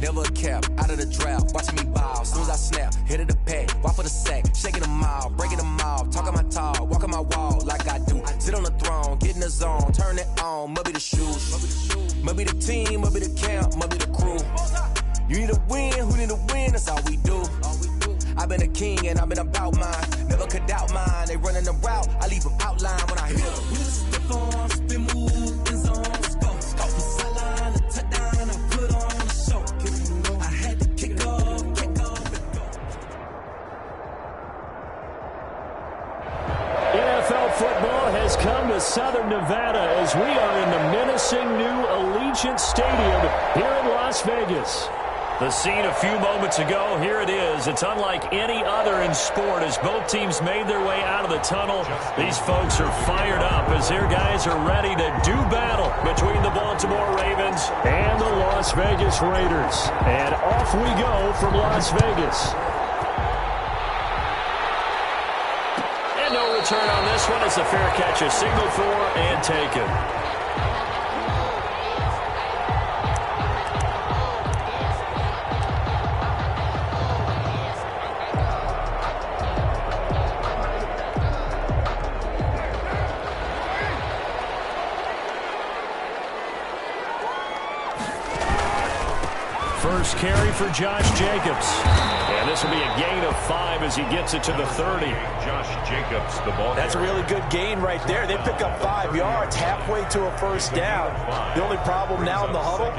never a cap, out of the draft, watching me ball. Soon as I snap, hit of the pack, walk for the sack, shaking them all, breaking them all, talking my talk, walking my wall like I do. Sit on the throne, get in the zone, turn it on, must be the shoes, must be the team, must be the camp, must be the crew. You need a win, who need a win, that's all we do. I've been a king and I've been about mine, never could doubt mine. They running the route, I leave them outline when I hit them. Step on, spin, move, in zone, scope, sideline, a touchdown, I put on a show. I had to kick off, and go. NFL football has come to Southern Nevada as we are in the menacing new Allegiant Stadium here in Las Vegas. The scene a few moments ago, here it is. It's unlike any other in sport as both teams made their way out of the tunnel. These folks are fired up as their guys are ready to do battle between the Baltimore Ravens and the Las Vegas Raiders. And off we go from Las Vegas. And no return on this one. It's a fair catch, a signal for and taken. First carry for Josh Jacobs. And this will be a gain of 5 as he gets it to the 30. Josh Jacobs, the ball. That's a really good gain right there. They pick up 5 yards halfway to a first down. The only problem now in the huddle,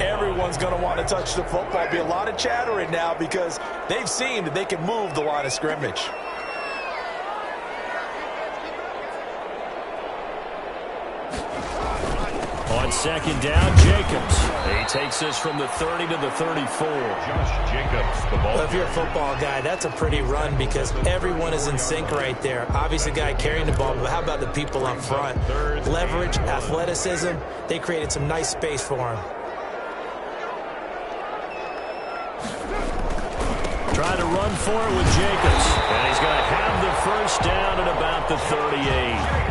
everyone's going to want to touch the football. There'll be a lot of chattering now because they've seen that they can move the line of scrimmage. On second down, Jacobs. He takes this from the 30 to the 34. Josh Jacobs, the ball. Well, if you're a football guy, that's a pretty run because everyone is in sync right there. Obviously, the guy carrying the ball, but how about the people up front? Leverage, athleticism, they created some nice space for him. Trying to run for it with Jacobs. And he's going to have the first down at about the 38.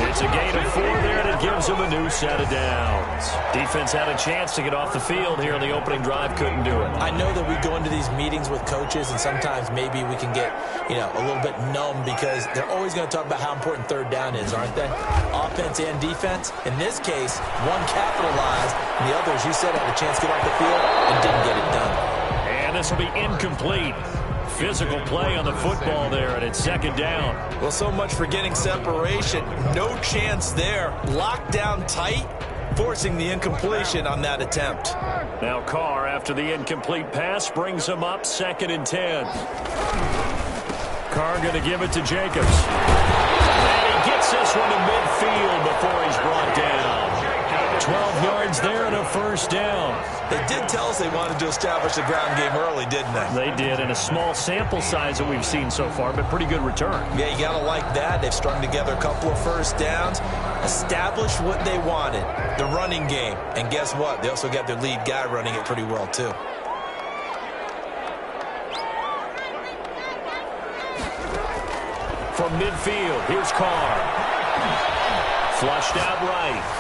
It's a gain of 4 there, and it gives him a new set of downs. Defense had a chance to get off the field here in the opening drive, couldn't do it. I know that we go into these meetings with coaches, and sometimes maybe we can get, a little bit numb because they're always going to talk about how important third down is, aren't they? Offense and defense. In this case, one capitalized, and the others, you said, had a chance to get off the field and didn't get it done. And this will be incomplete. Physical play on the football there, and it's second down. Well, so much for getting separation. No chance there. Locked down tight, forcing the incompletion on that attempt. Now Carr, after the incomplete pass, brings him up 2nd and 10. Carr going to give it to Jacobs. And he gets this one to midfield before he's brought down. 12 yards there and a first down. They did tell us they wanted to establish the ground game early, didn't they? They did, and a small sample size that we've seen so far, but pretty good return. Yeah, you got to like that. They've strung together a couple of first downs, established what they wanted, the running game. And guess what? They also got their lead guy running it pretty well, too. From midfield, here's Carr. Flushed out right.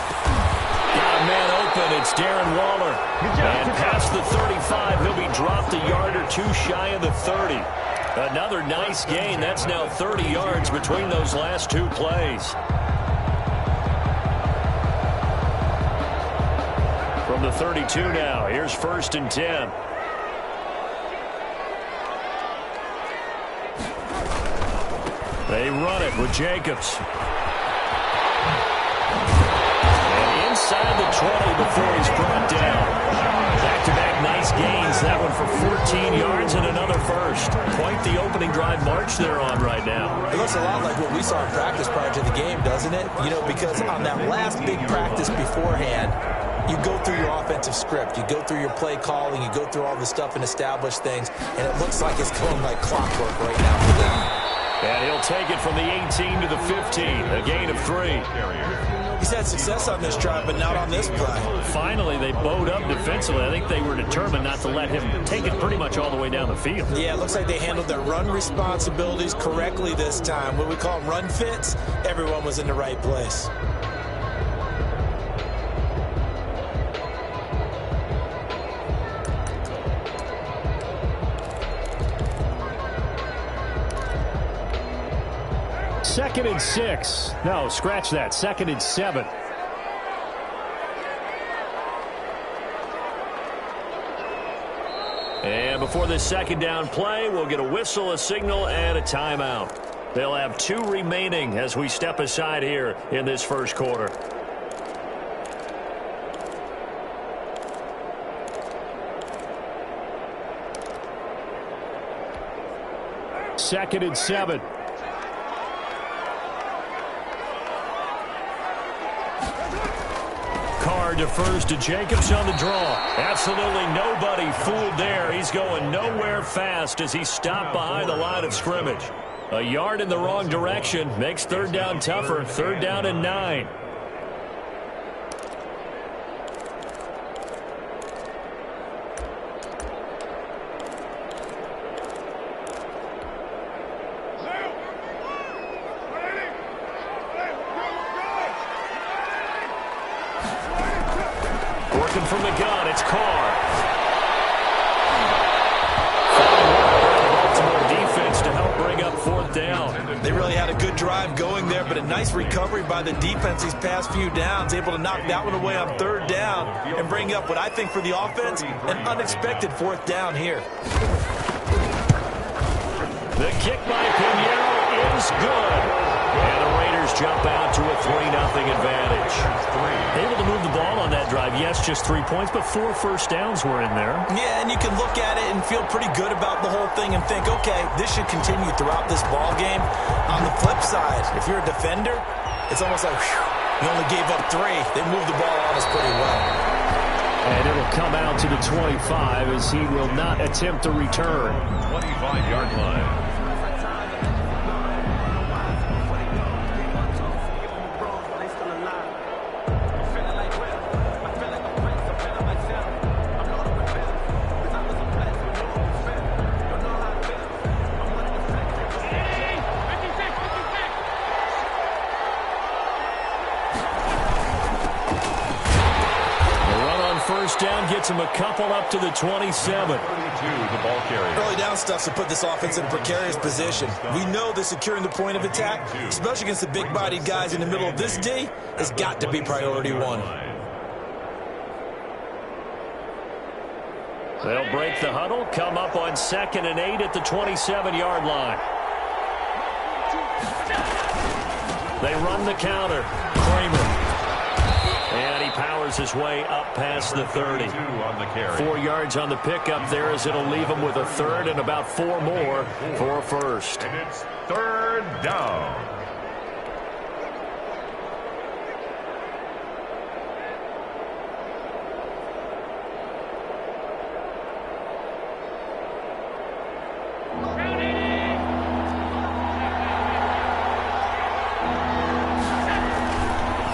Got a man open. It's Darren Waller. And past the 35, he'll be dropped a yard or 2 shy of the 30. Another nice gain. That's now 30 yards between those last 2 plays. From the 32 now, here's 1st and 10. They run it with Jacobs. Inside the 20 before he's brought down. Back-to-back nice gains. That one for 14 yards and another first. Quite the opening drive march they're on right now. It looks a lot like what we saw in practice prior to the game, doesn't it? Because on that last big practice beforehand, you go through your offensive script. You go through your play calling. You go through all the stuff and establish things. And it looks like it's going like clockwork right now for them. And he'll take it from the 18 to the 15. A gain of 3. He's had success on this drive, but not on this play. Finally, they bowed up defensively. I think they were determined not to let him take it pretty much all the way down the field. Yeah, it looks like they handled their run responsibilities correctly this time. What we call run fits, everyone was in the right place. 2nd and 6. No, scratch that. 2nd and 7. And before this second down play, we'll get a whistle, a signal, and a timeout. They'll have 2 remaining as we step aside here in this first quarter. Second and 7. Carr defers to Jacobs on the draw. Absolutely nobody fooled there. He's going nowhere fast as he stopped behind the line of scrimmage. A yard in the wrong direction makes third down tougher. 3rd down and 9. Working from the gun, it's Carr. Baltimore defense to help bring up 4th down. They really had a good drive going there, but a nice recovery by the defense these past few downs, able to knock that one away on 3rd down and bring up what I think for the offense, an unexpected 4th down here. The kick by Pinheiro is good. And the Raiders jump out to a 3-0 advantage. Able to move the ball on that drive. Yes, just 3 points, but 4 first downs were in there. Yeah, and you can look at it and feel pretty good about the whole thing and think, okay, this should continue throughout this ball game. On the flip side, if you're a defender, it's almost like, whew, you only gave up 3. They moved the ball on us pretty well. And it'll come out to the 25 as he will not attempt to return. 25-yard line. First down gets him a couple up to the 27. 32, the ball carrier. Early down stuff to put this offense in a precarious position. We know that securing the point of attack, especially against the big-bodied guys in the middle of this D, has got to be priority 1. They'll break the huddle, come up on 2nd and 8 at the 27-yard line. They run the counter. Kramer. And he powers his way up past the 30. 4 yards on the pickup there as it'll leave him with a 3rd and about 4 more for a first. And it's 3rd down.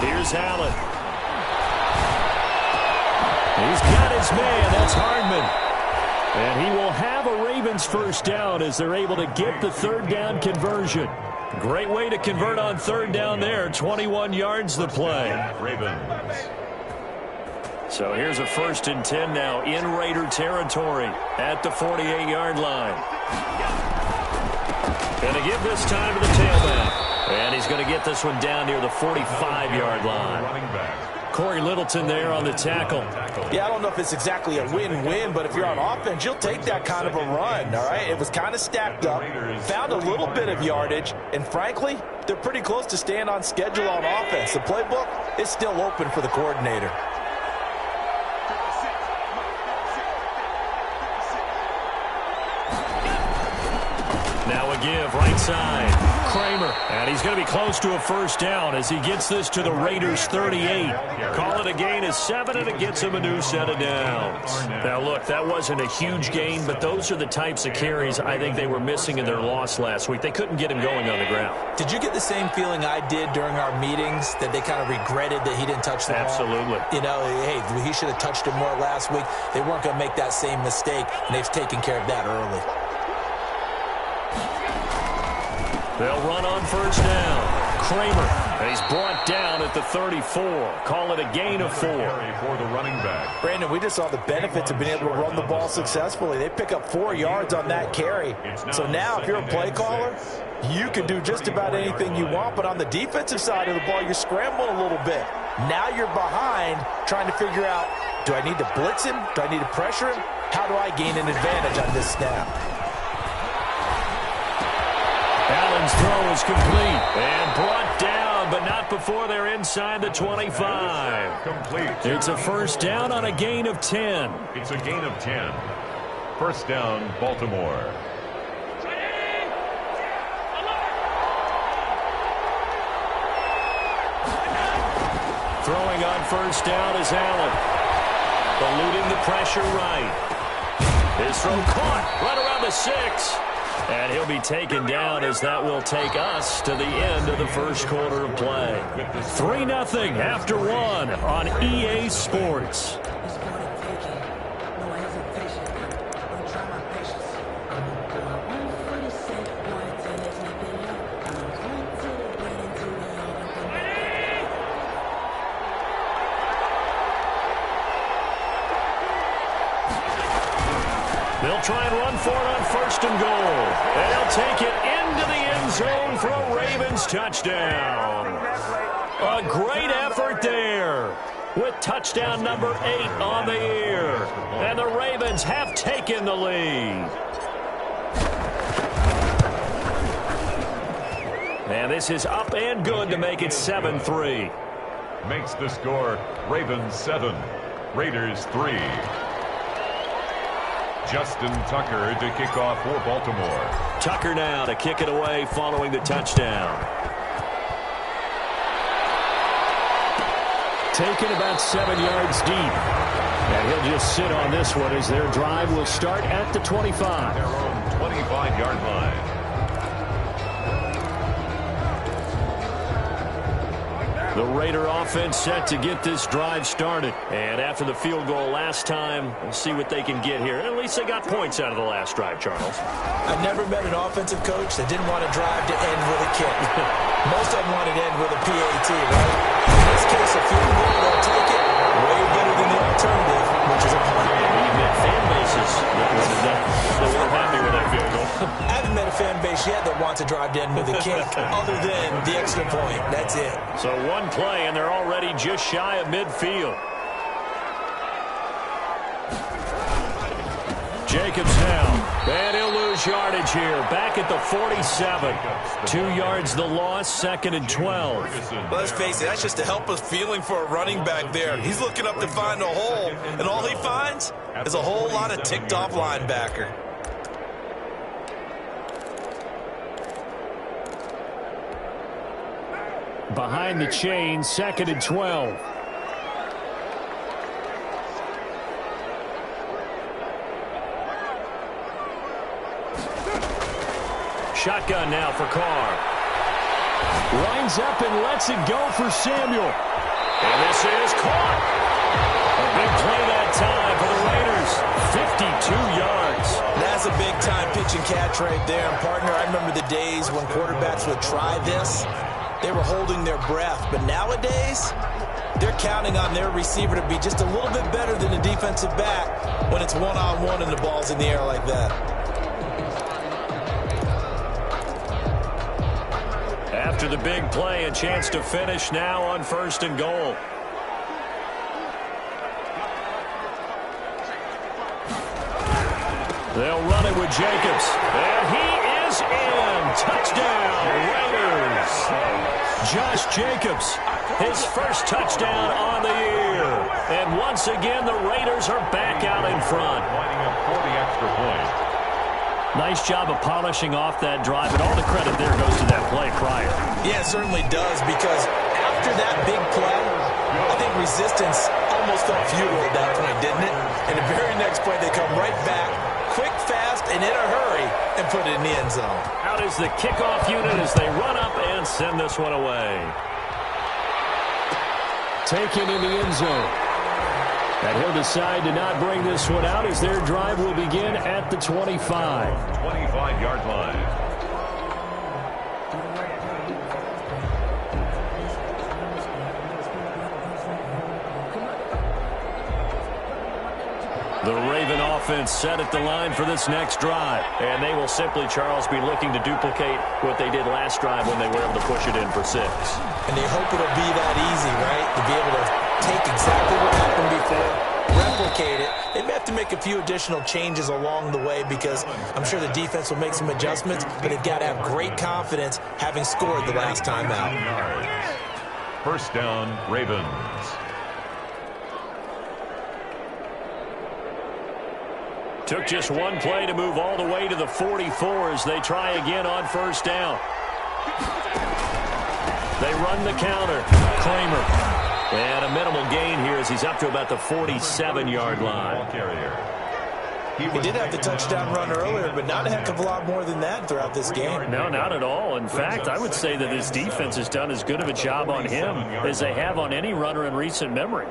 Here's Allen. He's got his man. That's Hardman. And he will have a Ravens first down as they're able to get the 3rd down conversion. Great way to convert on 3rd down there. 21 yards the play. Ravens. So here's a 1st and 10 now in Raider territory at the 48-yard line. Going to give this time to the tailback. And he's going to get this one down near the 45-yard line. Running back. Corey Littleton there on the tackle. Yeah, I don't know if it's exactly a win-win, but if you're on offense, you'll take that kind of a run, all right? It was kind of stacked up, found a little bit of yardage, and frankly, they're pretty close to staying on schedule on offense. The playbook is still open for the coordinator. Now a give, right side. Kramer, and he's going to be close to a first down as he gets this to the Raiders' 38. Call it a gain of 7, and it gets him a new set of downs. Now, look, that wasn't a huge gain, but those are the types of carries I think they were missing in their loss last week. They couldn't get him going on the ground. Did you get the same feeling I did during our meetings, that they kind of regretted that he didn't touch the ball? Absolutely. You know, hey, he should have touched it more last week. They weren't going to make that same mistake, and they've taken care of that early. They'll run on first down. Kramer. And he's brought down at the 34. Call it a gain of 4. For the running back. Brandon, we just saw the benefits of being able to run the ball successfully. They pick up 4 yards on that carry. So now if you're a play caller, you can do just about anything you want. But on the defensive side of the ball, you're scrambling a little bit. Now you're behind trying to figure out, do I need to blitz him? Do I need to pressure him? How do I gain an advantage on this snap? Allen's throw is complete and brought down, but not before they're inside the 25. Complete. It's a first down on a gain of 10. It's a gain of 10. First down, Baltimore. Throwing on first down is Allen. Eluding the pressure right. His throw caught right around the 6. And he'll be taken down as that will take us to the end of the first quarter of play. 3-0 after 1 on EA Sports. They'll try and run for it on first and goal. And they'll take it into the end zone for a Ravens touchdown. A great effort there with touchdown number 8 on the year. And the Ravens have taken the lead. And this is up and good to make it 7-3. Makes the score Ravens 7, Raiders 3. Justin Tucker to kick off for Baltimore. Tucker now to kick it away following the touchdown. Taken about 7 yards deep. And he'll just sit on this one as their drive will start at the 25. Their own 25-yard line. The Raider offense set to get this drive started. And after the field goal last time, we'll see what they can get here. At least they got points out of the last drive, Charles. I've never met an offensive coach that didn't want a drive to end with a kick. Most of them want it to end with a PAT, right? In this case, a field goal, they'll take it. Way better than the alternative, which is a punt. You've met fan bases that weren't happy with that field goal. I haven't met a fan base yet that wants a drive to end with a kick other than the extra point. That's it. So one play, and they're already just shy of midfield. Jacobs now, and he'll lose yardage here. Back at the 47. 2 yards the loss, 2nd and 12. Well, let's face it, that's just a helpless feeling for a running back there. He's looking up to find a hole, and all he finds is a whole lot of ticked-off linebacker. Behind the chain, 2nd and 12. Shotgun now for Carr. Lines up and lets it go for Samuel. And this is caught. A big play that time for the Raiders. 52 yards. That's a big-time pitch and catch right there. And, partner, I remember the days when quarterbacks would try this. They were holding their breath. But nowadays, they're counting on their receiver to be just a little bit better than the defensive back when it's one-on-one and the ball's in the air like that. After the big play, a chance to finish now on 1st and goal. They'll run it with Jacobs. And he is in. Touchdown, Raiders. Josh Jacobs, his first touchdown on the year. And once again, the Raiders are back out in front. Lining up for the extra point. Nice job of polishing off that drive, and all the credit there goes to that play prior. Yeah, it certainly does, because after that big play, I think resistance almost felt futile at that point, didn't it? And the very next play, they come right back, quick, fast, and in a hurry, and put it in the end zone. Out is the kickoff unit as they run up and send this one away. Taken in the end zone. And he'll decide to not bring this one out as their drive will begin at the 25. 25-yard line. The Raven offense set at the line for this next drive. And they will simply, Charles, be looking to duplicate what they did last drive when they were able to push it in for 6. And they hope it'll be that easy, right? To be able to take exactly what happened before, replicate it. They may have to make a few additional changes along the way because I'm sure the defense will make some adjustments, but they've got to have great confidence having scored the last time out. First down, Ravens. Took just one play to move all the way to the 44 as they try again on first down. They run the counter. Kramer. And a minimal gain here as he's up to about the 47-yard line. He did have the touchdown run earlier, but not a heck of a lot more than that throughout this game. No, not at all. In fact, I would say that this defense has done as good of a job on him as they have on any runner in recent memory.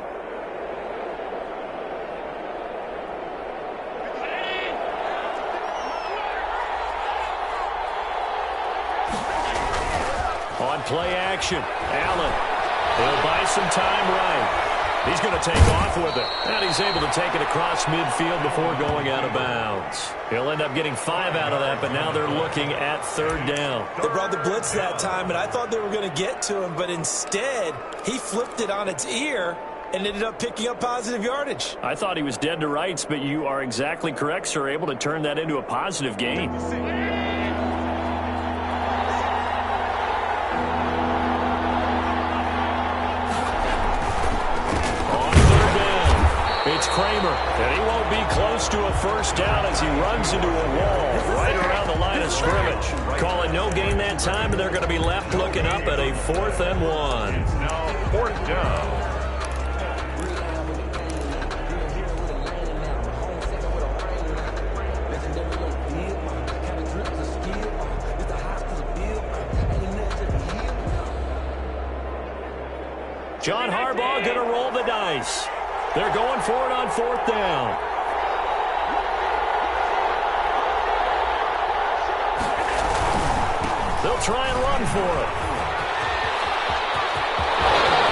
On play action, Allen. He'll buy some time right. He's going to take off with it. And he's able to take it across midfield before going out of bounds. He'll end up getting 5 out of that, but now they're looking at third down. They brought the blitz that time, and I thought they were going to get to him, but instead, he flipped it on its ear and ended up picking up positive yardage. I thought he was dead to rights, but you are exactly correct, sir, able to turn that into a positive gain. It's Kramer, and he won't be close to a first down as he runs into a wall right around the line of scrimmage. Call it no gain that time, and they're going to be left looking up at a 4th and 1. It's now 4th down. John Harbaugh going to roll the dice. They're going for it on 4th down. They'll try and run for it.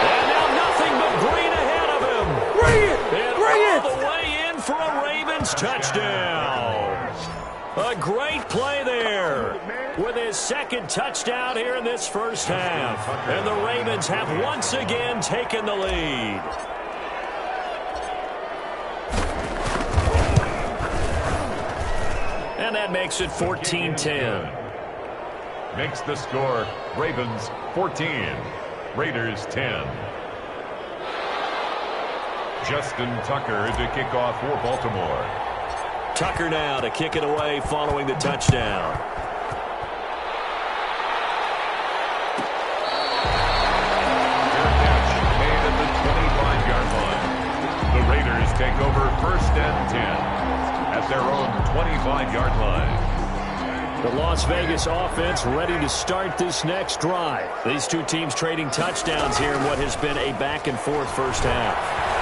And now nothing but green ahead of him. Bring it! And all the way in for a Ravens touchdown. A great play there with his 2nd touchdown here in this first half. And the Ravens have once again taken the lead. And that makes it 14-10. Makes the score Ravens 14, Raiders 10. Justin Tucker to kick off for Baltimore. Tucker now to kick it away following the touchdown. Fair catch made at the 25-yard line. The Raiders take over 1st and 10. At their own 25-yard line. The Las Vegas offense ready to start this next drive. These two teams trading touchdowns here in what has been a back-and-forth first half.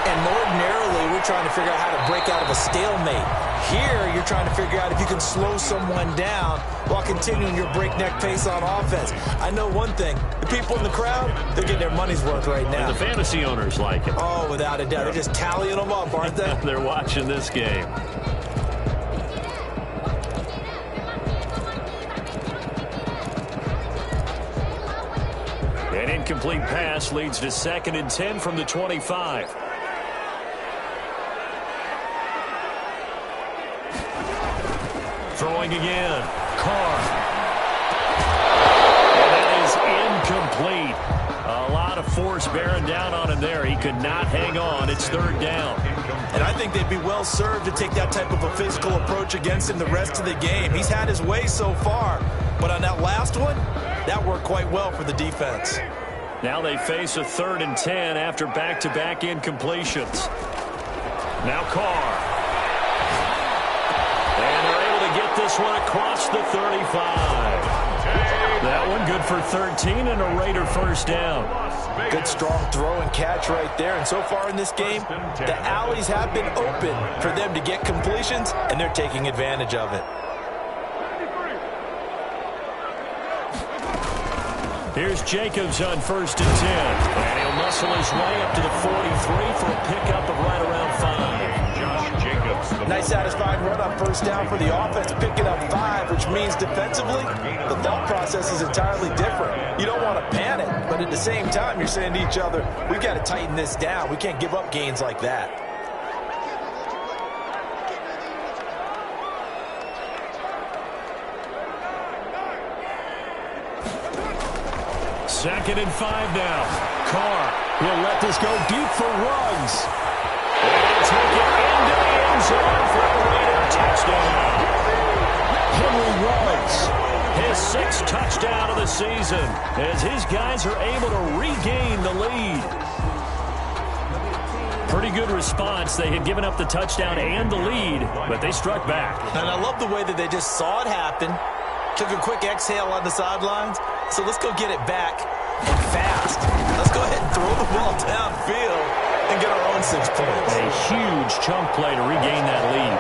And ordinarily, we're trying to figure out how to break out of a stalemate. Here, you're trying to figure out if you can slow someone down while continuing your breakneck pace on offense. I know one thing. The people in the crowd, they're getting their money's worth right now. And the fantasy owners like it. Oh, without a doubt. They're just tallying them up, aren't they? They're watching this game. An incomplete pass leads to 2nd and 10 from the 25. Throwing again. Carr. And that is incomplete. A lot of force bearing down on him there. He could not hang on. It's 3rd down. And I think they'd be well served to take that type of a physical approach against him the rest of the game. He's had his way so far. But on that last one, that worked quite well for the defense. Now they face a 3rd and 10 after back-to-back incompletions. Now Carr. And they're able to get this one across the 35. That one good for 13 and a Raider first down. Good strong throw and catch right there. And so far in this game, the alleys have been open for them to get completions, and they're taking advantage of it. Here's Jacobs on 1st and 10. And he'll muscle his way up to the 43 for a pickup of right around 5. Josh Jacobs, Nice satisfying run on first down for the offense, picking up 5, which means defensively, the thought process is entirely different. You don't want to panic, but at the same time, you're saying to each other, we've got to tighten this down. We can't give up gains like that. Second and 5 now. Carr, he'll let this go deep for Ruggs. And take it into the end zone for a Raider touchdown. Henry Ruggs, his 6th touchdown of the season, as his guys are able to regain the lead. Pretty good response. They had given up the touchdown and the lead, but they struck back. And I love the way that they just saw it happen, took a quick exhale on the sidelines. So let's go get it back and fast. Let's go ahead and throw the ball downfield and get our own 6 points. A huge chunk play to regain that lead.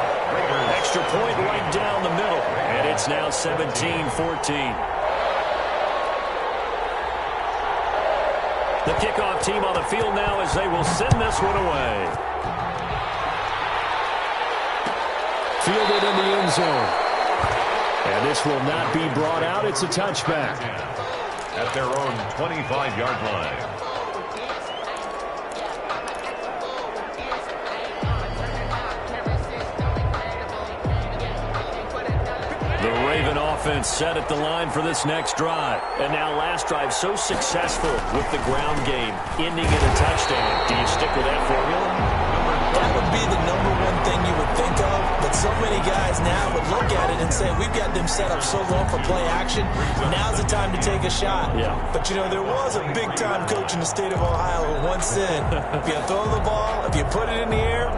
Extra point right down the middle, and it's now 17-14. The kickoff team on the field now as they will send this one away. Fielded in the end zone. And this will not be brought out. It's a touchback. At their own 25-yard line. The Raven offense set at the line for this next drive. And now last drive so successful with the ground game, ending in a touchdown. Do you stick with that formula? That would be the #1 thing you would think of, but so many guys now would look at it and say, we've got them set up so long for play action, now's the time to take a shot. Yeah. But, you know, there was a big-time coach in the state of Ohio who once said, if you throw the ball, if you put it in the air,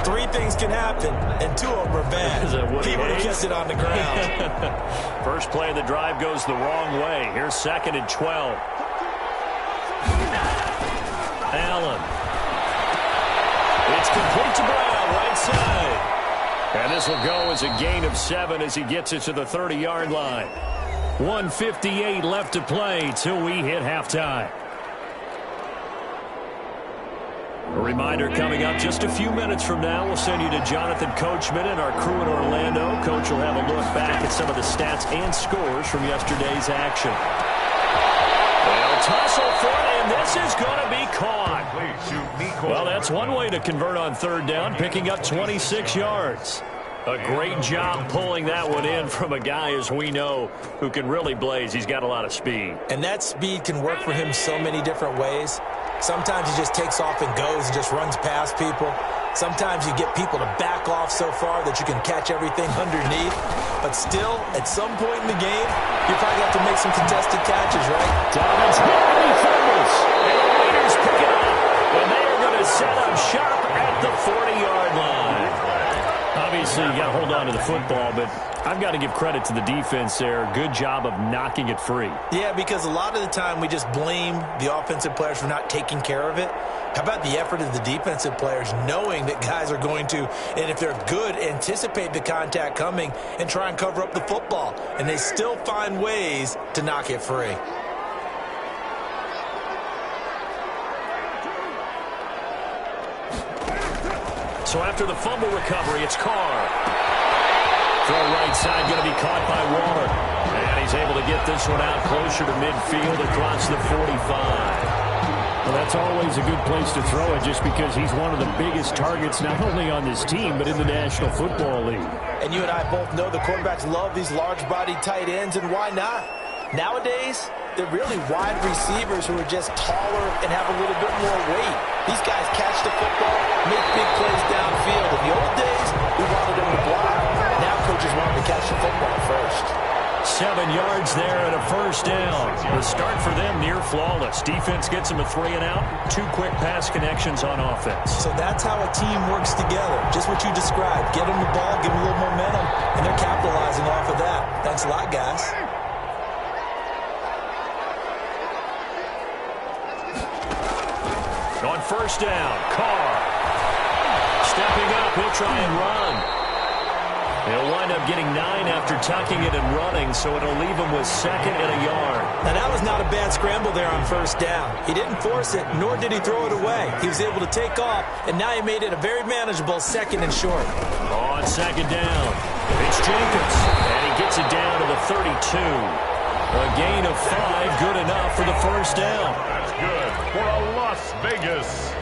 3 things can happen, and 2 of them are bad. He would have kept it on the ground. First play of the drive goes the wrong way. Here's 2nd and 12. Allen. It's complete to Brown, right side. And this will go as a gain of 7 as he gets it to the 30-yard line. 1:58 left to play till we hit halftime. A reminder coming up just a few minutes from now. We'll send you to Jonathan Coachman and our crew in Orlando. Coach will have a look back at some of the stats and scores from yesterday's action. They'll tussle for it, and this is going to be caught. Well, that's one way to convert on 3rd down, picking up 26 yards. A great job pulling that one in from a guy, as we know, who can really blaze. He's got a lot of speed. And that speed can work for him so many different ways. Sometimes he just takes off and goes and just runs past people. Sometimes you get people to back off so far that you can catch everything underneath. But still, at some point in the game, you probably have to make some contested catches, right? Dobbins hit, he fumbles. And the Raiders pick it up. And they are going to set up shop at the 40-yard line. Obviously, you got to hold on to the football, but I've got to give credit to the defense there. Good job of knocking it free. Yeah, because a lot of the time we just blame the offensive players for not taking care of it. How about the effort of the defensive players knowing that guys are going to, and if they're good, anticipate the contact coming and try and cover up the football. And they still find ways to knock it free. So after the fumble recovery, it's Carr. Throw right side going to be caught by Waller. And he's able to get this one out closer to midfield across the 45. Well, that's always a good place to throw it just because he's one of the biggest targets not only on this team but in the National Football League. And you and I both know the quarterbacks love these large-bodied tight ends, and why not? Nowadays, they're really wide receivers who are just taller and have a little bit more weight. These guys catch the football, make big plays downfield. In the old days, we wanted them to block. Now coaches want them to catch the football first. 7 yards there and a first down. The start for them near flawless. Defense gets them a 3 and out. 2 quick pass connections on offense. So that's how a team works together. Just what you described. Get them the ball, give them a little momentum, and they're capitalizing off of that. Thanks a lot, guys. On first down, Carr. Stepping up, he'll try and run. He'll wind up getting 9 after tucking it and running, so it'll leave him with 2nd and a yard. Now, that was not a bad scramble there on 1st down. He didn't force it, nor did he throw it away. He was able to take off, and now he made it a very manageable 2nd and short. On 2nd down, it's Jacobs, and he gets it down to the 32. A gain of 5, good enough for the 1st down. That's good for a Las Vegas.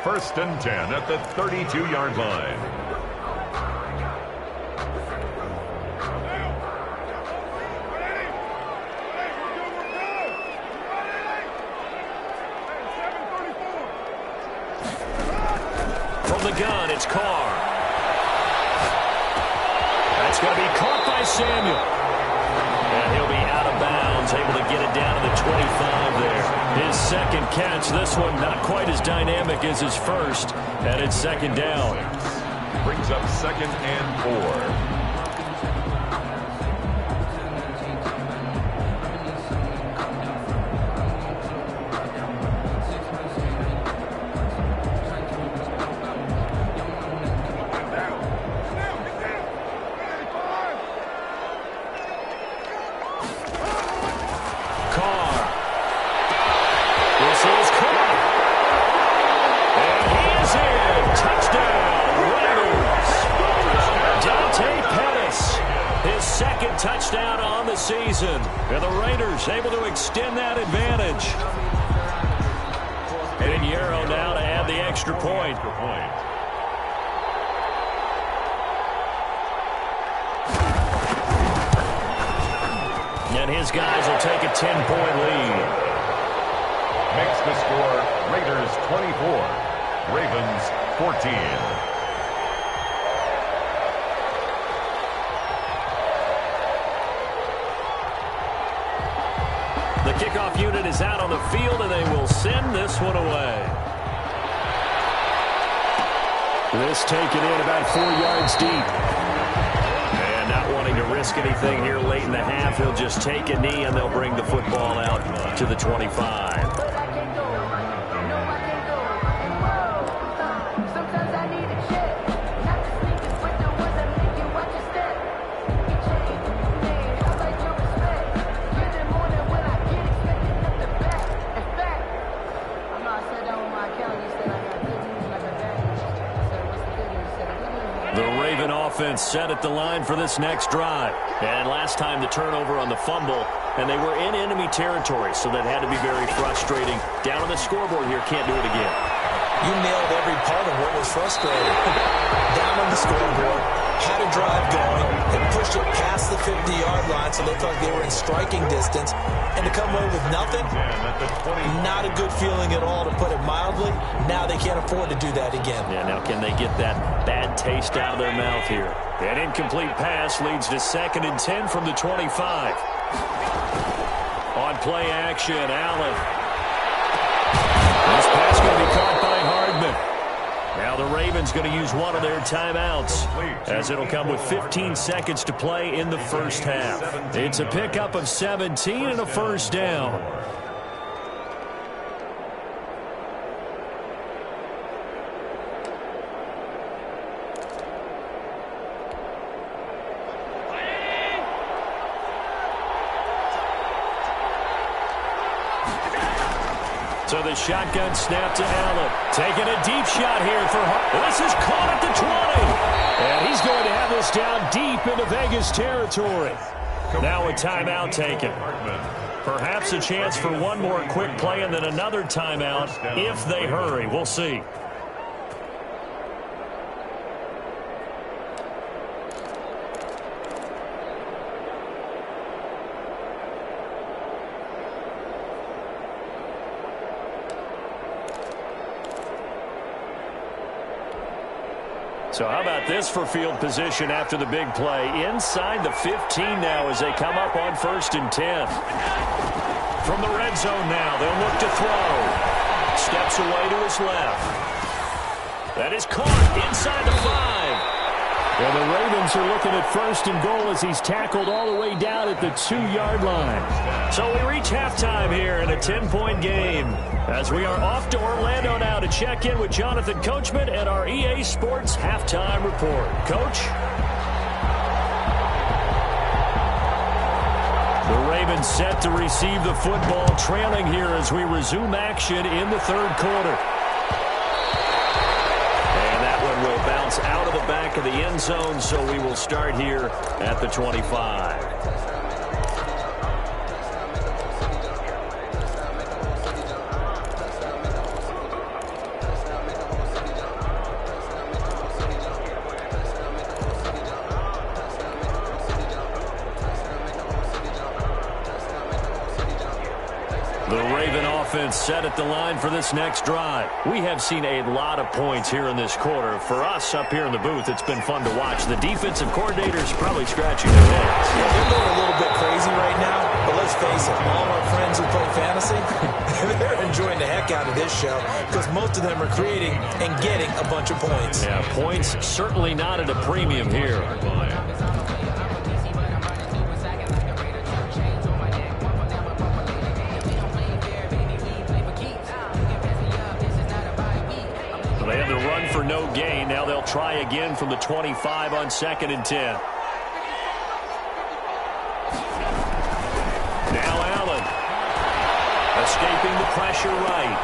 1st and 10 at the 32-yard line. From the gun, it's Carr. That's going to be caught by Samuel. And he'll be out of bounds, able to get it down to the 25 there. His 2nd catch, this one not quite as dynamic as his 1st, and it's 2nd down. Brings up 2nd and 4. Touchdown on the season. And the Raiders able to extend that advantage. Pinheiro now to add the extra point. And his guys will take a 10-point lead. Makes the score Raiders 24, Ravens 14. The kickoff unit is out on the field, and they will send this one away. This taken in about 4 yards deep. And not wanting to risk anything here late in the half, he'll just take a knee, and they'll bring the football out to the 25. Offense set at the line for this next drive. And last time the turnover on the fumble, and they were in enemy territory, so that had to be very frustrating. Down on the scoreboard here, can't do it again. You nailed every part of what was frustrating. Down on the scoreboard, had a drive going, and pushed it past the 50-yard line, so they felt they were in striking distance. And to come away with nothing, not a good feeling at all, to put it mildly. Now they can't afford to do that again. Yeah, now can they get that bad taste out of their mouth here? An incomplete pass leads to 2nd and 10 from the 25. On play action, Allen. This pass going to be caught by Hardman. Now the Ravens going to use one of their timeouts, as it'll come with 15 seconds to play in the 1st half. It's a pickup of 17 and a 1st down. So the shotgun snap to Allen. Taking a deep shot here for Hart. This is caught at the 20. And he's going to have this down deep into Vegas territory. Now a timeout taken. Perhaps a chance for one more quick play and then another timeout if they hurry. We'll see. So how about this for field position after the big play? Inside the 15 now as they come up on 1st and 10. From the red zone now, they'll look to throw. Steps away to his left. That is caught inside the 5. And the Ravens are looking at 1st and goal as he's tackled all the way down at the 2-yard line. So we reach halftime here in a 10-point game as we are off to Orlando now to check in with Jonathan Coachman and our EA Sports Halftime Report. Coach? The Ravens set to receive the football, trailing here as we resume action in the 3rd quarter. Will bounce out of the back of the end zone, so we will start here at the 25. Set at the line for this next drive. We have seen a lot of points here in this quarter. For us up here in the booth, it's been fun to watch. The defensive coordinators probably scratching their heads. Yeah, they're going a little bit crazy right now, but let's face it, all our friends who play fantasy, they're enjoying the heck out of this show because most of them are creating and getting a bunch of points. Yeah, points certainly not at a premium here. They had the run for no gain. Now they'll try again from the 25 on 2nd and 10. Now Allen. Escaping the pressure right.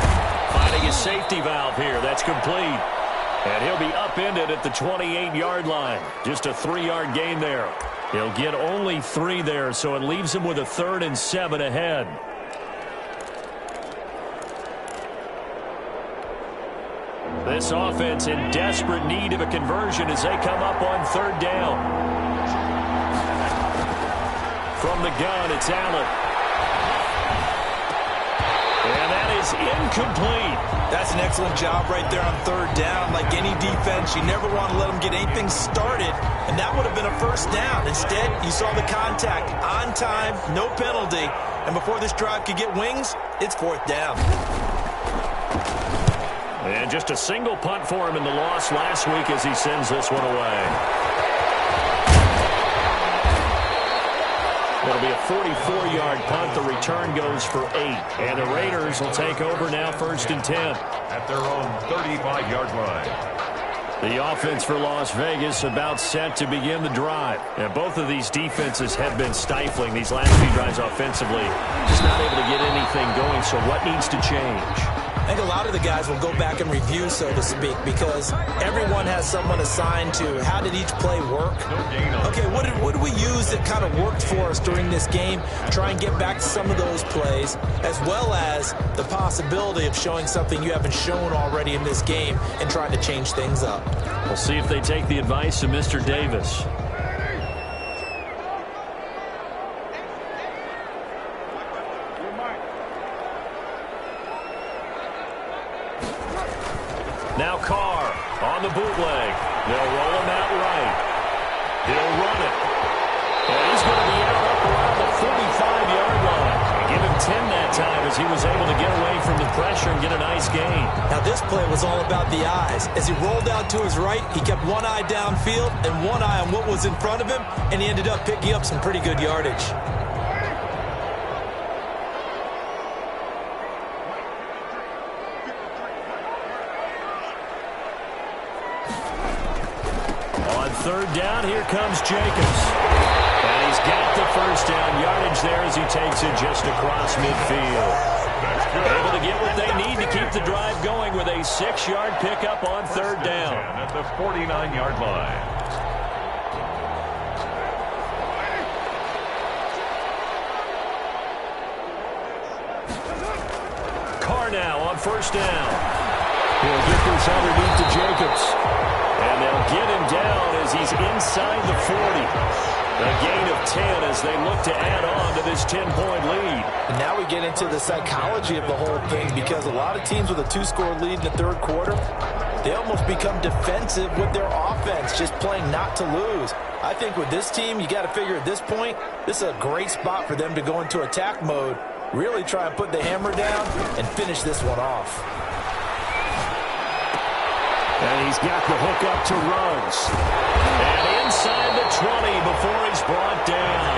Finding his safety valve here. That's complete. And he'll be upended at the 28-yard line. Just a 3-yard gain there. He'll get only 3 there, so it leaves him with a 3rd and 7 ahead. This offense in desperate need of a conversion as they come up on 3rd down. From the gun, it's Allen. And that is incomplete. That's an excellent job right there on 3rd down. Like any defense, you never want to let them get anything started, and that would have been a 1st down. Instead, you saw the contact on time, no penalty, and before this drive could get wings, it's 4th down. And just a single punt for him in the loss last week as he sends this one away. It'll be a 44-yard punt. The return goes for 8. And the Raiders will take over now 1st and 10. At their own 35-yard line. The offense for Las Vegas about set to begin the drive. And both of these defenses have been stifling these last few drives offensively. Just not able to get anything going, so what needs to change? I think a lot of the guys will go back and review, so to speak, because everyone has someone assigned to how did each play work. Okay, what did we use that kind of worked for us during this game? Try and get back to some of those plays, as well as the possibility of showing something you haven't shown already in this game and trying to change things up. We'll see if they take the advice of Mr. Davis. Now Carr on the bootleg. They'll roll him out right. He'll run it. And he's going to be out up around the 45-yard line. Give him 10 that time as he was able to get away from the pressure and get a nice gain. Now this play was all about the eyes. As he rolled out to his right, he kept one eye downfield and one eye on what was in front of him, and he ended up picking up some pretty good yardage. Third down, here comes Jacobs. And he's got the 1st down yardage there as he takes it just across midfield. Able to get what they need to keep the drive going with a 6-yard pickup on 3rd down. At the 49-yard line. Carr now on 1st down. He'll get this underneath to Jacobs. And they'll get him down as he's inside the 40. A gain of 10 as they look to add on to this 10-point lead. And now we get into the psychology of the whole thing, because a lot of teams with a 2-score lead in the 3rd quarter, they almost become defensive with their offense, just playing not to lose. I think with this team, you got to figure at this point, this is a great spot for them to go into attack mode, really try and put the hammer down and finish this one off. And he's got the hook up to Ruggs. And inside the 20 before he's brought down.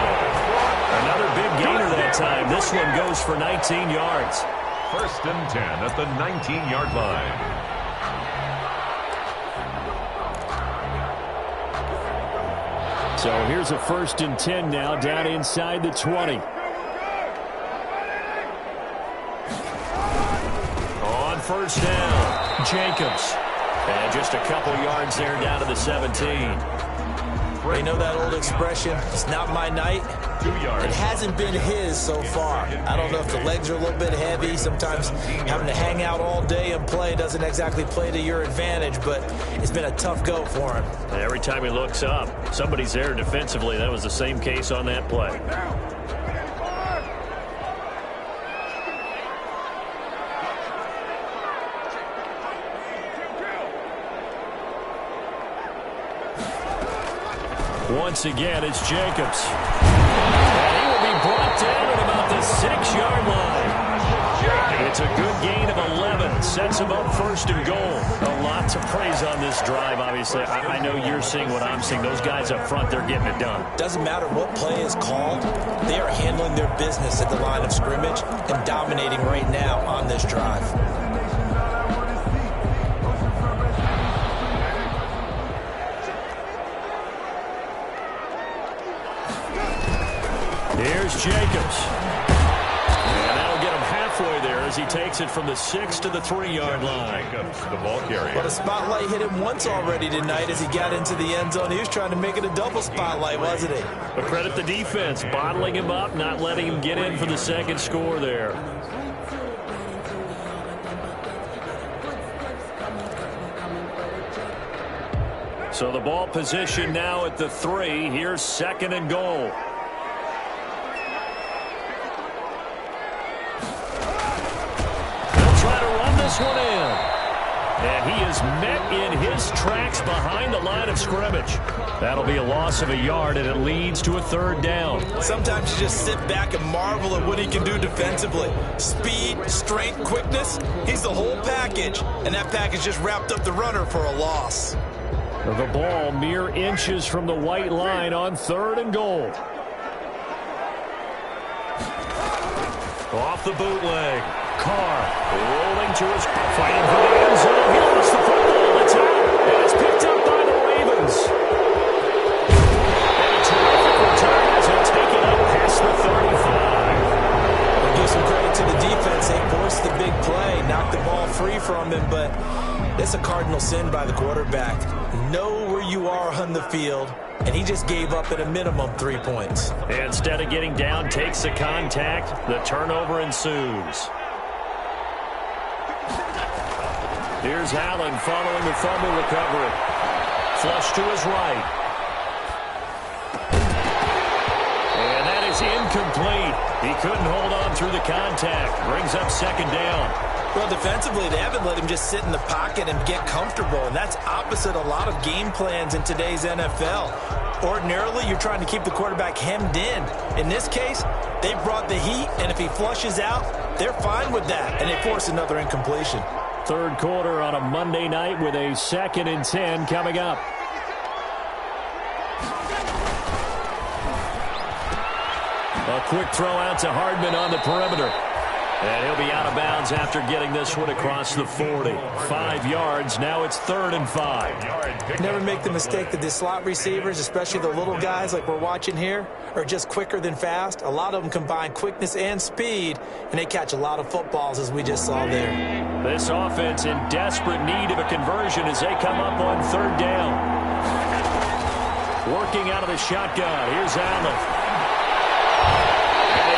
Another big gainer that time. This one goes for 19 yards. 1st and 10 at the 19-yard line. So here's a 1st and 10 now down inside the 20. On 1st down, Jacobs. And just a couple yards there down to the 17. You know that old expression, it's not my night? 2 yards. It hasn't been his so far. I don't know if the legs are a little bit heavy. Sometimes having to hang out all day and play doesn't exactly play to your advantage, but it's been a tough go for him. Every time he looks up, somebody's there defensively. That was the same case on that play. Once again, it's Jacobs. And he will be brought down at about the 6-yard line. It's a good gain of 11. Sets him up 1st and goal. A lot to praise on this drive, obviously. I know you're seeing what I'm seeing. Those guys up front, they're getting it done. Doesn't matter what play is called. They are handling their business at the line of scrimmage and dominating right now on this drive. Here's Jacobs. And that'll get him halfway there as he takes it from the 6 to the 3-yard line. Jacobs, the ball carrier. But a spotlight hit him once already tonight as he got into the end zone. He was trying to make it a double spotlight, wasn't he? But credit the defense, bottling him up, not letting him get in for the second score there. So the ball position now at the 3. Here's 2nd and goal. This one in. And he is met in his tracks behind the line of scrimmage. That'll be a loss of a yard, and it leads to a 3rd down. Sometimes you just sit back and marvel at what he can do defensively. Speed, strength, quickness, he's the whole package. And that package just wrapped up the runner for a loss. The ball mere inches from the white line on 3rd and goal. Off the bootleg. Carr rolling to his fighting for the end zone. He lost the football. It's out. And it's picked up by the Ravens. And a terrific return as he'll take it up past the 35. We'll give some credit to the defense. They forced the big play, knocked the ball free from him, but it's a cardinal sin by the quarterback. Know where you are on the field, and he just gave up at a minimum 3 points. Instead of getting down, takes the contact. The turnover ensues. Here's Allen following the fumble recovery. Flush to his right. And that is incomplete. He couldn't hold on through the contact. Brings up 2nd down. Well, defensively, they haven't let him just sit in the pocket and get comfortable, and that's opposite a lot of game plans in today's NFL. Ordinarily, you're trying to keep the quarterback hemmed in. In this case, they brought the heat, and if he flushes out, they're fine with that, and they force another incompletion. 3rd quarter on a Monday night with a 2nd and 10 coming up. A quick throw out to Hardman on the perimeter. And he'll be out of bounds after getting this one across the 40. 5 yards. Now it's 3rd and 5. Never make the mistake that the slot receivers, especially the little guys like we're watching here, are just quicker than fast. A lot of them combine quickness and speed, and they catch a lot of footballs, as we just saw there. This offense in desperate need of a conversion as they come up on 3rd down. Working out of the shotgun. Here's Allen.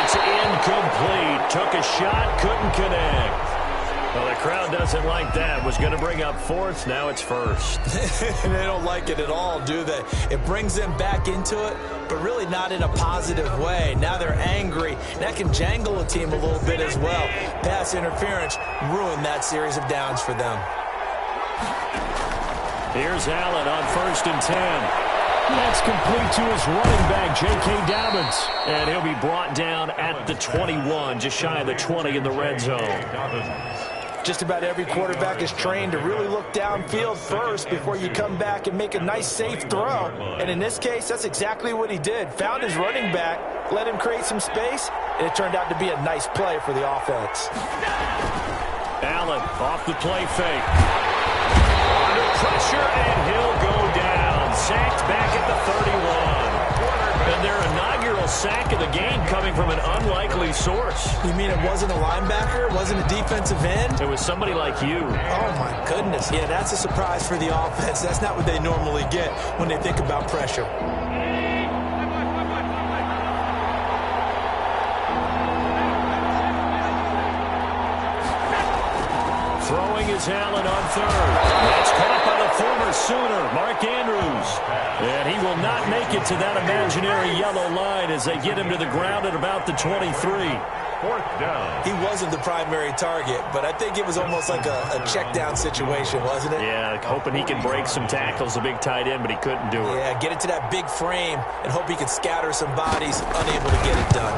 It's incomplete. Took a shot, couldn't connect. Well, the crowd doesn't like that. Was going to bring up 4th, now it's 1st. They don't like it at all, do they? It brings them back into it, but really not in a positive way. Now they're angry. That can jangle a team a little bit as well. Pass interference ruined that series of downs for them. Here's Allen on 1st and 10. That's complete to his running back, J.K. Dobbins. And he'll be brought down at the 21, just shy of the 20 in the red zone. just about every quarterback is trained to really look downfield first before you come back and make a nice, safe throw. And in this case, that's exactly what he did. Found his running back, let him create some space, and it turned out to be a nice play for the offense. Allen off the play fake. Under pressure, and he'll go down. Sacked back at the 31. And their inaugural sack of the game coming from an unlikely source. You mean it wasn't a linebacker? It wasn't a defensive end? It was somebody like you. Oh, my goodness. Yeah, that's a surprise for the offense. That's not what they normally get when they think about pressure. Throwing is Allen on third. That's caught by the former Sooner, Mark Andrews. And he will not make it to that imaginary yellow line as they get him to the ground at about the 23. Fourth down. He wasn't the primary target, but I think it was almost like a check down situation, wasn't it? Yeah, hoping he can break some tackles, a big tight end, but he couldn't do it. Yeah, get it to that big frame and hope he can scatter some bodies, unable to get it done.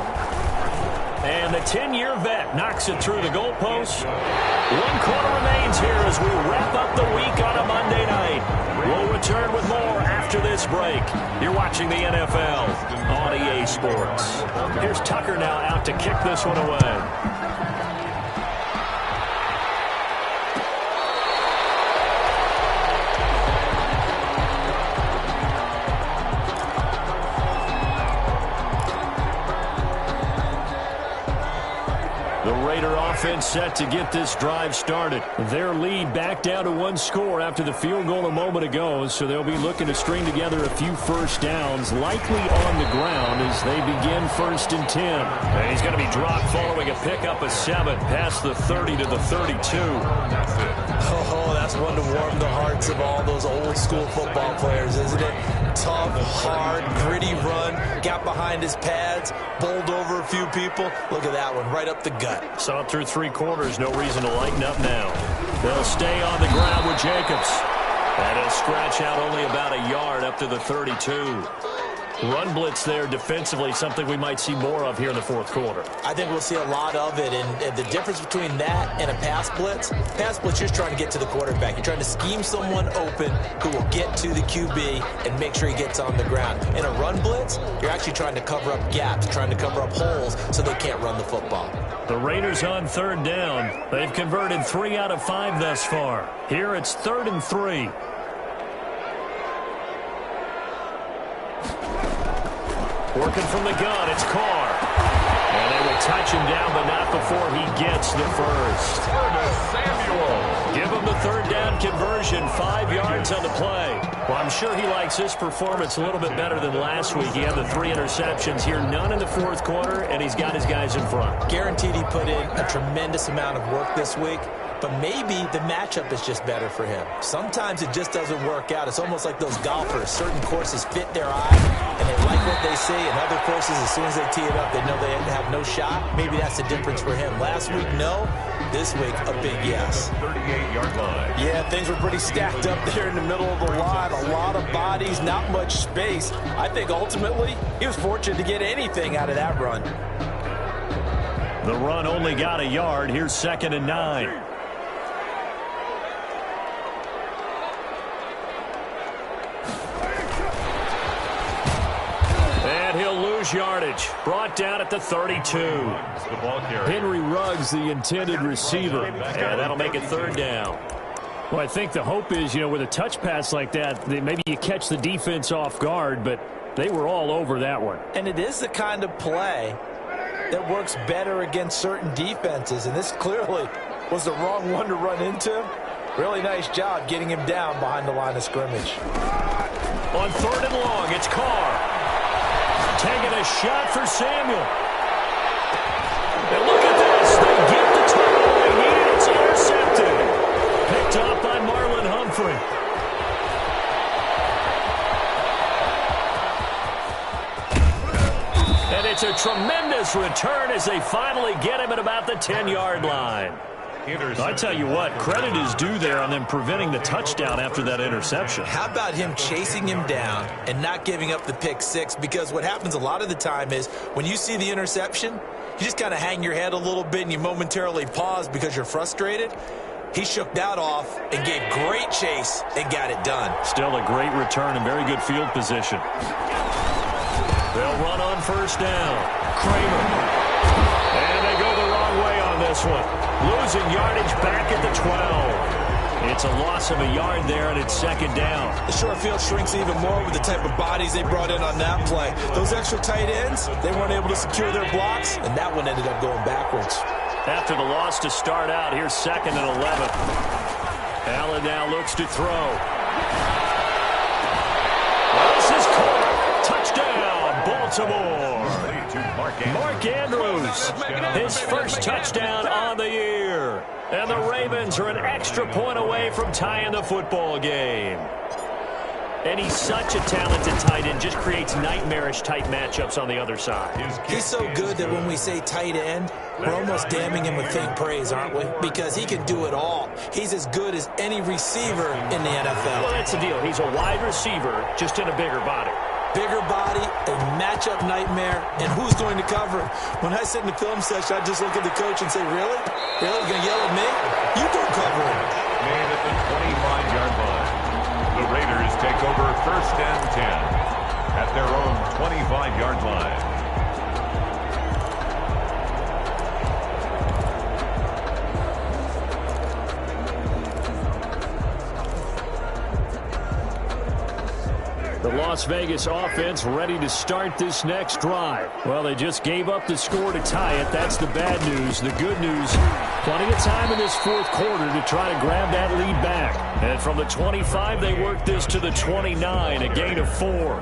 And the 10-year vet knocks it through the goalpost. 1 quarter remains here as we wrap up the week on a Monday night. We'll return with more after this break. You're watching the NFL on EA Sports. Here's Tucker now out to kick this one away. Offense set to get this drive started. Their lead back down to 1 score after the field goal a moment ago, so they'll be looking to string together a few first downs, likely on the ground as they begin 1st and 10. And he's going to be dropped following a pickup of 7 past the 30 to the 32. Oh, that's one to warm the hearts of all those old school football players, isn't it? Tough, hard, gritty run, got behind his pads, bowled over a few people. Look at that one, right up the gut. Saw it through 3 quarters, no reason to lighten up now. They'll stay on the ground with Jacobs. And he'll scratch out only about a yard up to the 32. Run blitz there defensively, something we might see more of here in the 4th quarter. I think we'll see a lot of it, and the difference between that and a pass blitz, you're just trying to get to the quarterback. You're trying to scheme someone open who will get to the QB and make sure he gets on the ground. In a run blitz, you're actually trying to cover up gaps, trying to cover up holes so they can't run the football. The Raiders on 3rd down. They've converted 3 out of 5 thus far. Here it's 3rd and 3. Working from the gun, it's Carr. And they will touch him down, but not before he gets the first. Samuel. Give him the 3rd down conversion, 5 yards on the play. Well, I'm sure he likes his performance a little bit better than last week. He had the 3 interceptions here, none in the 4th quarter, and he's got his guys in front. Guaranteed he put in a tremendous amount of work this week. But maybe the matchup is just better for him. Sometimes it just doesn't work out. It's almost like those golfers. Certain courses fit their eye, and they like what they see. And other courses, as soon as they tee it up, they know they have no shot. Maybe that's the difference for him. Last week, no. This week, a big yes. 38-yard line. Yeah, things were pretty stacked up there in the middle of the line. A lot of bodies, not much space. I think ultimately he was fortunate to get anything out of that run. The run only got a yard. Here's 2nd and 9. Yardage brought down at the 32. Henry Ruggs, the intended receiver. Yeah, that'll make it 3rd down. Well, I think the hope is, with a touch pass like that, maybe you catch the defense off guard, but they were all over that one. And it is the kind of play that works better against certain defenses, and this clearly was the wrong one to run into. Really nice job getting him down behind the line of scrimmage. On 3rd and long, it's Carr. Taking a shot for Samuel. And look at this. They get the turnover they need. It's intercepted. Picked up by Marlon Humphrey. And it's a tremendous return as they finally get him at about the 10-yard line. I tell you what, credit is due there on them preventing the touchdown after that interception. How about him chasing him down and not giving up the pick 6? Because what happens a lot of the time is when you see the interception, you just kind of hang your head a little bit and you momentarily pause because you're frustrated. He shook that off and gave great chase and got it done. Still a great return and very good field position. They'll run on first down. Kramer. And they go the wrong way on this one. Losing yardage back at the 12. It's a loss of a yard there, and it's second down. The short field shrinks even more with the type of bodies they brought in on that play. Those extra tight ends, they weren't able to secure their blocks, and that one ended up going backwards. After the loss to start out, here's 2nd and 11. Allen now looks to throw. This is caught. Touchdown, Baltimore. Mark Andrews, his first touchdown on the year. And the Ravens are an extra point away from tying the football game. And he's such a talented tight end, just creates nightmarish-type matchups on the other side. He's so good that when we say tight end, we're almost damning him with faint praise, aren't we? Because he can do it all. He's as good as any receiver in the NFL. Well, that's the deal. He's a wide receiver, just in a bigger body. Bigger body, a matchup nightmare, and who's going to cover him? When I sit in the film session, I just look at the coach and say, really? Really? You're going to yell at me? You don't cover him. Man at the 25-yard line. The Raiders take over 1st and 10 at their own 25-yard line. The Las Vegas offense ready to start this next drive. Well, they just gave up the score to tie it. That's the bad news. The good news, plenty of time in this 4th quarter to try to grab that lead back. And from the 25, they worked this to the 29, a gain of 4.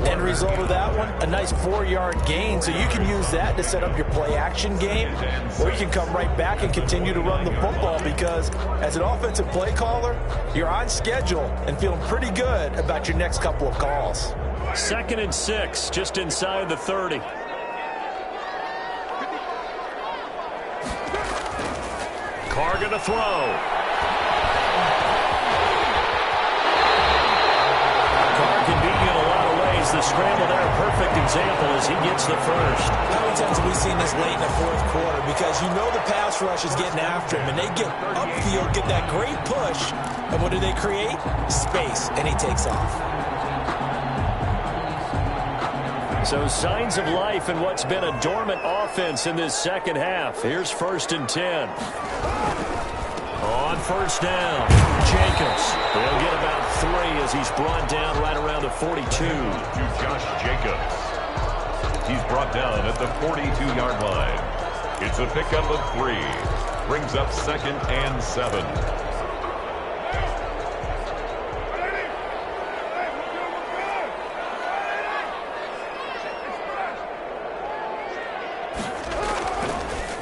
End result of that one, a nice 4-yard gain. So you can use that to set up your play-action game, or you can come right back and continue to run the football because as an offensive play caller, you're on schedule and feeling pretty good about your next couple of calls. 2nd and 6, just inside the 30. Carr gonna throw. Carr can beat you in a lot of ways. The scramble there, a perfect example as he gets the first. How many times have we seen this late in the 4th quarter? Because you know the pass rush is getting after him, and they get upfield, get that great push, and what do they create? Space, and he takes off. So signs of life in what's been a dormant offense in this second half. Here's 1st and 10. On first down, Jacobs. They'll get about 3 as he's brought down right around the 42. To Josh Jacobs. He's brought down at the 42-yard line. It's a pickup of 3. Brings up 2nd and 7.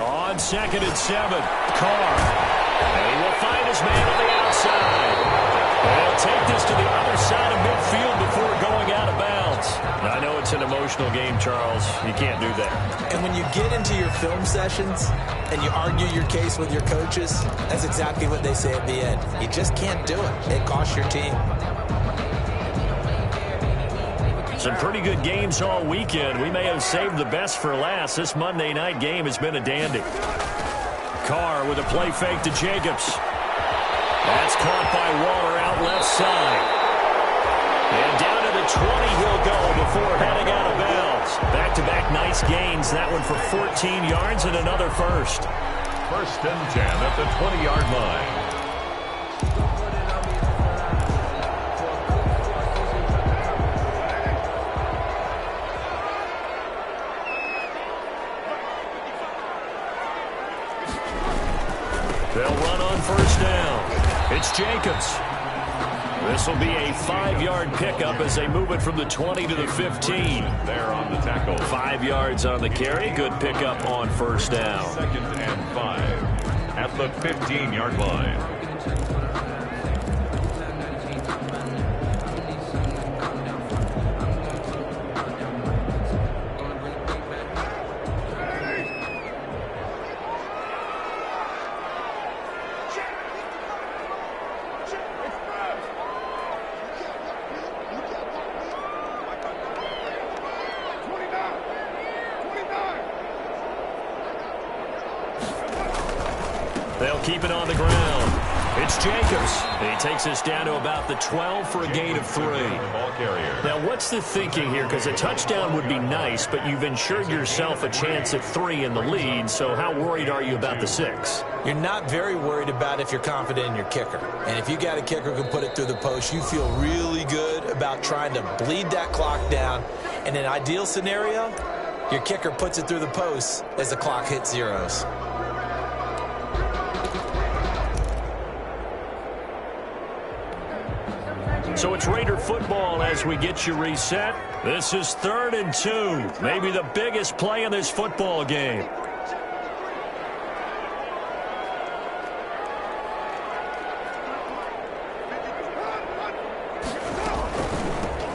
On 2nd and 7, Carr. And he will find his man on the outside. And he'll take this to the other side of midfield before going out of bounds. I know it's an emotional game, Charles. You can't do that. And when you get into your film sessions and you argue your case with your coaches, that's exactly what they say at the end. You just can't do it. It costs your team. Some pretty good games all weekend. We may have saved the best for last. This Monday night game has been a dandy. Carr with a play fake to Jacobs. That's caught by Waller out left side. And down to the 20 he'll go before heading out of bounds. Back-to-back nice gains. That one for 14 yards and another first. 1st and 10 at the 20-yard line. They'll run on first down. It's Jacobs. This will be a 5-yard pickup as they move it from the 20 to the 15. There on the tackle. 5 yards on the carry. Good pickup on first down. 2nd and 5 at the 15-yard line. keep it on the ground. It's Jacobs. He takes us down to about the 12 for a gain of 3. Now, what's the thinking here? Because a touchdown would be nice, but you've ensured yourself a chance at 3 in the lead, so how worried are you about the 6? You're not very worried about if you're confident in your kicker. And if you got a kicker who can put it through the post, you feel really good about trying to bleed that clock down. In an ideal scenario, your kicker puts it through the post as the clock hits zeros. So it's Raider football as we get you reset. This is 3rd and 2, maybe the biggest play in this football game.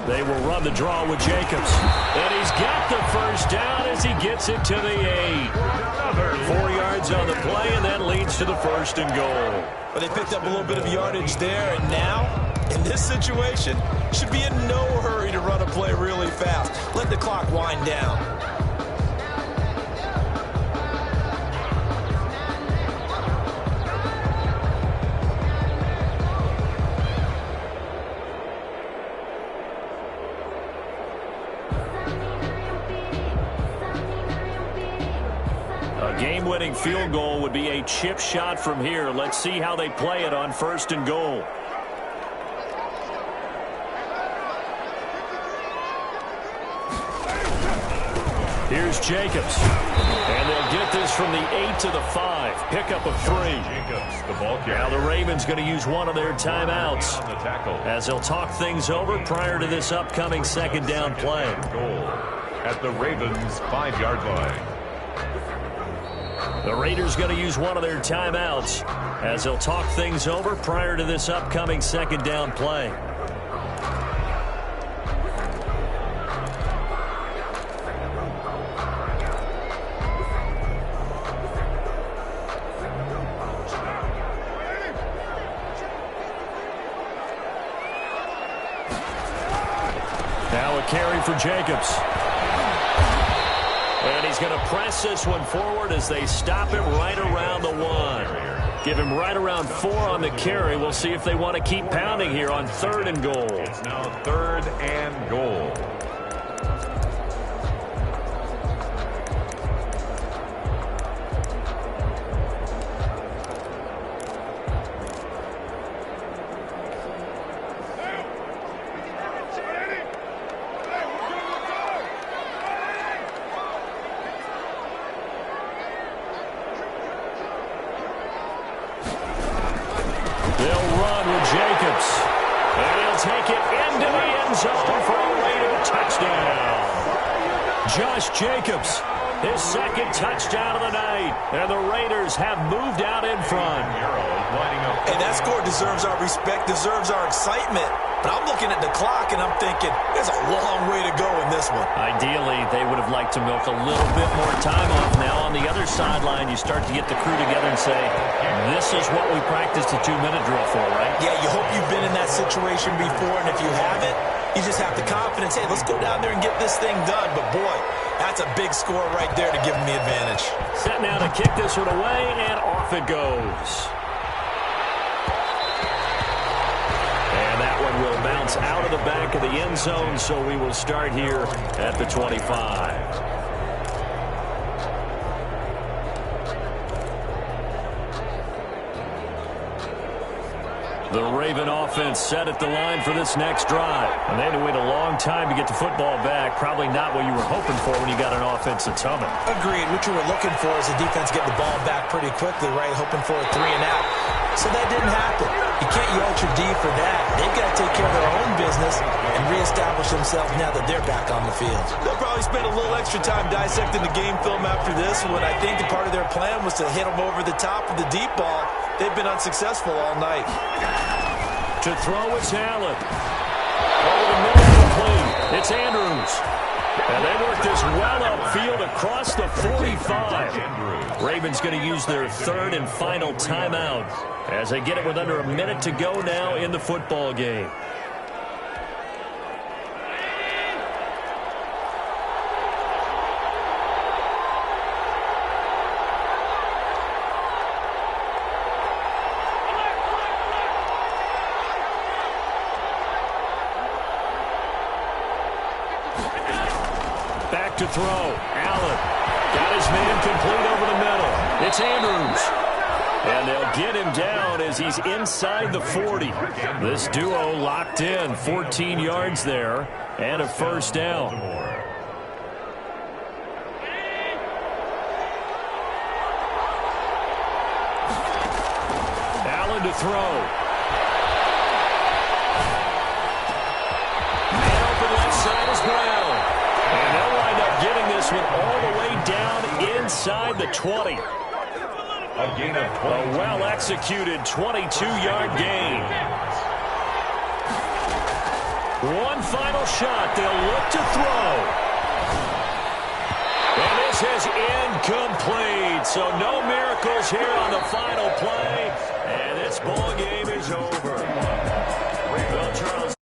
They will run the draw with Jacobs. And he's got the first down as he gets it to the 8. 4 yards on the play, and that leads to the 1st and goal. But they picked up a little bit of yardage there, and now, in this situation, should be in no hurry to run a play really fast. Let the clock wind down. A game-winning field goal would be a chip shot from here. Let's see how they play it on 1st and goal. Here's Jacobs. And they'll get this from the 8 to the 5. Pickup of 3. Jacobs, the ball carrier. Now the Ravens going to use one of their timeouts as they'll talk things over prior to this upcoming 2nd down play. Goal at the Ravens' 5-yard line. The Raiders going to use one of their timeouts as they'll talk things over prior to this upcoming 2nd down play. Now a carry for Jacobs. And he's going to press this one forward as they stop him right around the 1. Give him right around 4 on the carry. We'll see if they want to keep pounding here on 3rd and goal. It's now 3rd and goal. Jacobs, his 2nd touchdown of the night, and the Raiders have moved out in front. Hey, that score deserves our respect, deserves our excitement. But I'm looking at the clock, and I'm thinking, there's a long way to go in this one. Ideally, they would have liked to milk a little bit more time off. Now, on the other sideline, you start to get the crew together and say, this is what we practiced a 2-minute drill for, right? Yeah, you hope you've been in that situation before, and if you haven't, you just have the confidence, hey, let's go down there and get this thing done. But, boy, that's a big score right there to give them the advantage. Set now to kick this one away, and off it goes. And that one will bounce out of the back of the end zone, so we will start here at the 25. The Raven offense set at the line for this next drive. And they had to wait a long time to get the football back. Probably not what you were hoping for when you got an offense that's humming. Agreed. What you were looking for is the defense getting the ball back pretty quickly, right? Hoping for a 3 and out. So that didn't happen. You can't yell at your D for that. They've got to take care of their own business and reestablish themselves now that they're back on the field. They'll probably spend a little extra time dissecting the game film after this one. I think the part of their plan was to hit them over the top of the deep ball. They've been unsuccessful all night. To throw, it's Allen. Over the middle complete. It's Andrews. And they work this well upfield across the 45. Ravens going to use their 3rd and final timeout as they get it with under a minute to go now in the football game. to throw. Allen got his man complete over the middle. It's Andrews. And they'll get him down as he's inside the 40. This duo locked in, 14 yards there, and a first down. Allen to throw. Man open left side is Brown. And they'll wind up getting this one all the way down inside the 20. A gain of 20. A well-executed 22-yard gain. One final shot. They'll look to throw. And this is incomplete. So no miracles here on the final play. And this ball game is over. Well, Charles.